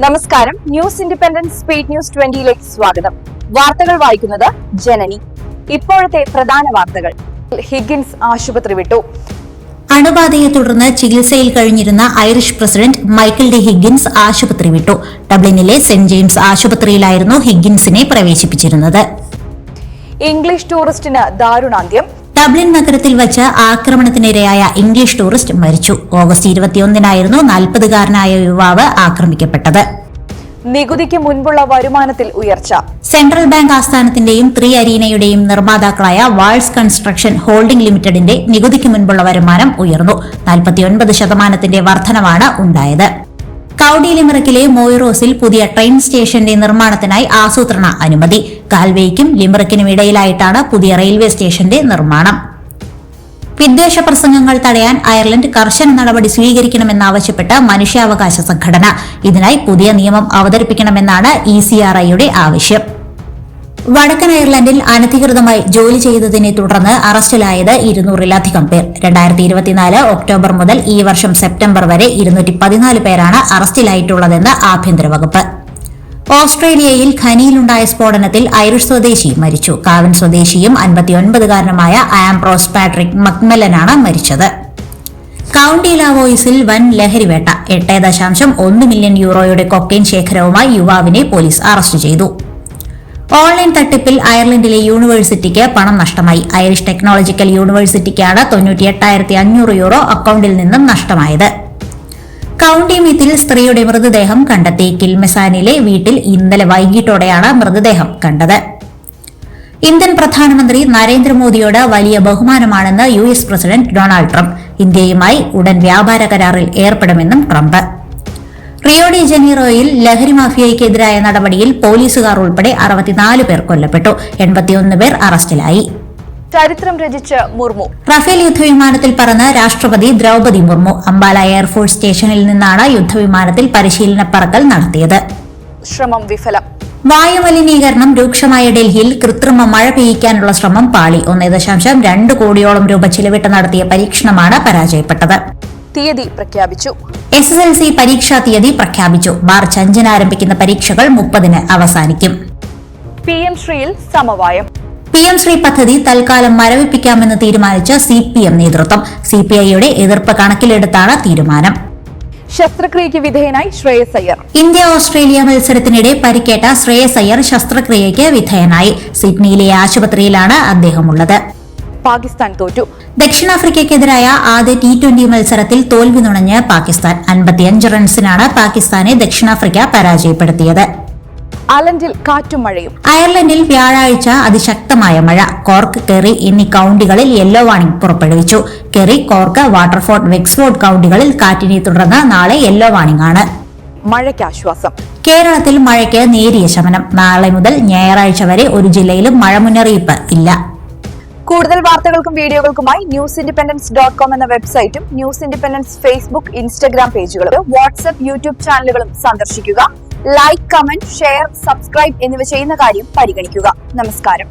നമസ്കാരം. News independent speed news 20ലേക്ക് സ്വാഗതം. വാർത്തകൾ വായിക്കുന്നത് ജനനി. ഇപ്പോഴത്തെ പ്രധാന വാർത്തകൾ. ഹിഗിൻസ് ആശുപത്രി വിട്ടു. അണുബാധയെ തുടർന്ന് ചികിത്സയിൽ കഴിഞ്ഞിരുന്ന Irish president Michael D Higgins ആശുപത്രി വിട്ടു. ഡബ്ലിനിലെ സെന്റ് ജെയിംസ് ആശുപത്രിയിലായിരുന്നു ഹിഗിൻസിനെ പ്രവേശിപ്പിച്ചിരുന്നത്. ഇംഗ്ലീഷ് ടൂറിസ്റ്റിന് ദാരുണാന്ത്യം. ഡബ്ലിൻ നഗരത്തിൽ വച്ച് ആക്രമണത്തിനിരയായ ഇംഗ്ലീഷ് ടൂറിസ്റ്റ് മരിച്ചു. ഓഗസ്റ്റ് 21-നായിരുന്നു 40-കാരനായ യുവാവ് ആക്രമിക്കപ്പെട്ടത്. നികുതിക്ക് മുൻപുള്ള വരുമാനത്തിൽ ഉയർച്ച. സെൻട്രൽ ബാങ്ക് ആസ്ഥാനത്തിന്റെയും 3 അരീനയുടെയും നിർമ്മാതാക്കളായ വാൾസ് കൺസ്ട്രക്ഷൻ ഹോൾഡിംഗ് ലിമിറ്റഡിന്റെ നികുതിക്ക് മുൻപുള്ള വരുമാനം ഉയർന്നു. 49% വർധനവാണ് ഉണ്ടായത്. കൌഡി ലിമറിക്കിലെ മോയിറോസിൽ പുതിയ ട്രെയിൻ സ്റ്റേഷന്റെ നിർമ്മാണത്തിനായി ആസൂത്രണ അനുമതി. കാൽവേയ്ക്കും ലിമറിക്കിനും ഇടയിലായിട്ടാണ് പുതിയ റെയിൽവേ സ്റ്റേഷന്റെ നിർമ്മാണം. വിദ്വേഷ പ്രസംഗങ്ങൾ തടയാൻ അയർലൻഡ് കർശന നടപടി സ്വീകരിക്കണമെന്നാവശ്യപ്പെട്ട് മനുഷ്യാവകാശ സംഘടന. ഇതിനായി പുതിയ നിയമം അവതരിപ്പിക്കണമെന്നാണ് ECRIയുടെ ആവശ്യം. വടക്കൻ അയർലൻഡിൽ അനധികൃതമായി ജോലി ചെയ്തതിനെ തുടർന്ന് അറസ്റ്റിലായത് 200-ലധികം പേർ. 2024 ഒക്ടോബർ മുതൽ ഈ വർഷം സെപ്റ്റംബർ വരെ 214 പേരാണ് അറസ്റ്റിലായിട്ടുള്ളതെന്ന് ആഭ്യന്തര വകുപ്പ്. ഓസ്ട്രേലിയയിൽ ഖനിയിലുണ്ടായ സ്ഫോടനത്തിൽ ഐറിഷ് സ്വദേശി മരിച്ചു. കാവൻ സ്വദേശിയും 59-കാരനുമായ ആംബ്രോസ് പാട്രിക് മക്മെല്ലനാണ് മരിച്ചത്. കൌണ്ടി ലാവോയിസിൽ വൻ ലഹരിവേട്ട. 8.1 മില്യൺ യൂറോയുടെ കൊക്കൈൻ ശേഖരവുമായി യുവാവിനെ പോലീസ് അറസ്റ്റ് ചെയ്തു. ഓൺലൈൻ തട്ടിപ്പിൽ അയർലൻഡിലെ യൂണിവേഴ്സിറ്റിക്ക് പണം നഷ്ടമായി. ഐറിഷ് ടെക്നോളജിക്കൽ യൂണിവേഴ്സിറ്റിക്കാണ് 98,500 യൂറോ അക്കൌണ്ടിൽ നിന്നും നഷ്ടമായത്. കൌണ്ടി മീത്തിൽ സ്ത്രീയുടെ മൃതദേഹം കണ്ടെത്തി. കിൽമെസാനിലെ വീട്ടിൽ ഇന്നലെ വൈകിട്ടോടെയാണ് മൃതദേഹം കണ്ടത്. ഇന്ത്യൻ പ്രധാനമന്ത്രി നരേന്ദ്രമോദിയോട് വലിയ ബഹുമാനമാണെന്ന് US പ്രസിഡന്റ് ഡൊണാൾഡ് ട്രംപ്. ഇന്ത്യയുമായി ഉടൻ വ്യാപാര കരാറിൽ ഏർപ്പെടുമെന്നും ട്രംപ്. റിയോ ഡി ജനീറോയിൽ ലഹരി മാഫിയയ്ക്കെതിരായ നടപടിയിൽ പോലീസുകാർ ഉൾപ്പെടെ 64 പേർ കൊല്ലപ്പെട്ടു. 81 പേർ അറസ്റ്റിലായി. ചരിത്രം രചിച്ച് മുർമു. റഫേൽ യുദ്ധവിമാനത്തിൽ പറന്ന് രാഷ്ട്രപതി ദ്രൌപതി മുർമു. അംബാല എയർഫോഴ്സ് സ്റ്റേഷനിൽ നിന്നാണ് യുദ്ധവിമാനത്തിൽ പരിശീലന പറക്കൽ നടത്തിയത്. ശ്രമം വിഫലം. വായുമലിനീകരണം രൂക്ഷമായ ഡൽഹിയിൽ കൃത്രിമ മഴ പെയ്യിക്കാനുള്ള ശ്രമം പാളി. 1.2 കോടിയോളം രൂപ ചിലവിട്ട് നടത്തിയ പരീക്ഷണമാണ് പരാജയപ്പെട്ടത്. തീയതി പ്രഖ്യാപിച്ചു. SSLC പരീക്ഷാ തീയതി പ്രഖ്യാപിച്ചു. മാർച്ച് 5-ന് ആരംഭിക്കുന്ന പരീക്ഷകൾ 30-ന് അവസാനിക്കും. PM ശ്രീയിൽ സമവായം. PM ശ്രീ പദ്ധതി തൽക്കാലം മരവിപ്പിക്കാമെന്ന് തീരുമാനിച്ച CPM നേതൃത്വം. CPIയുടെ എതിർപ്പ് കണക്കിലെടുത്താണ് തീരുമാനം. ശസ്ത്രക്രിയയ്ക്ക് വിധേയനായി ശ്രേയസ് അയ്യർ. ഇന്ത്യ ഓസ്ട്രേലിയ മത്സരത്തിനിടെ പരിക്കേറ്റ ശ്രേയസ് അയ്യർ ശസ്ത്രക്രിയയ്ക്ക് വിധേയനായി. സിഡ്നിയിലെ ആശുപത്രിയിലാണ് അദ്ദേഹമുള്ളത്. പാകിസ്ഥാൻ തോറ്റു. ദക്ഷിണാഫ്രിക്കയ്ക്കെതിരായ ആദ്യ T20 മത്സരത്തിൽ തോൽവി നുണഞ്ഞ് പാകിസ്ഥാൻ. 55 റൺസിനാണ് പാകിസ്ഥാനെ ദക്ഷിണാഫ്രിക്ക പരാജയപ്പെടുത്തിയത്. അയർലൻഡിൽ കാറ്റും മഴയും. അയർലൻഡിൽ വ്യാഴാഴ്ച അതിശക്തമായ മഴ. കോർക്ക്, കെറി എന്നീ കൌണ്ടികളിൽ യെല്ലോ വാർണിംഗ് പുറപ്പെടുവിച്ചു. കെറി, കോർക്ക്, വാട്ടർഫോർഡ്, വെക്സ്ഫോർഡ് കൌണ്ടികളിൽ കാറ്റിനെ തുടർന്ന് നാളെ യെല്ലോ വാർണിംഗ് ആണ്. മഴയ്ക്ക് ആശ്വാസം. കേരളത്തിൽ മഴയ്ക്ക് നേരിയ ശമനം. നാളെ മുതൽ ഞായറാഴ്ച വരെ ഒരു ജില്ലയിലും മഴ മുന്നറിയിപ്പ് ഇല്ല. കൂടുതൽ വാർത്തകൾക്കും വീഡിയോകൾക്കുമായി newsindependence.com എന്ന വെബ്സൈറ്റും ന്യൂസ് ഇൻഡിപെൻഡൻസ് ഫേസ്ബുക്ക്, ഇൻസ്റ്റഗ്രാം പേജുകളും വാട്സ്ആപ്പ്, യൂട്യൂബ് ചാനലുകളും സന്ദർശിക്കുക. ലൈക്ക്, കമന്റ്, ഷെയർ, സബ്സ്ക്രൈബ് എന്നിവ ചെയ്യുന്ന കാര്യം പരിഗണിക്കുക. നമസ്കാരം.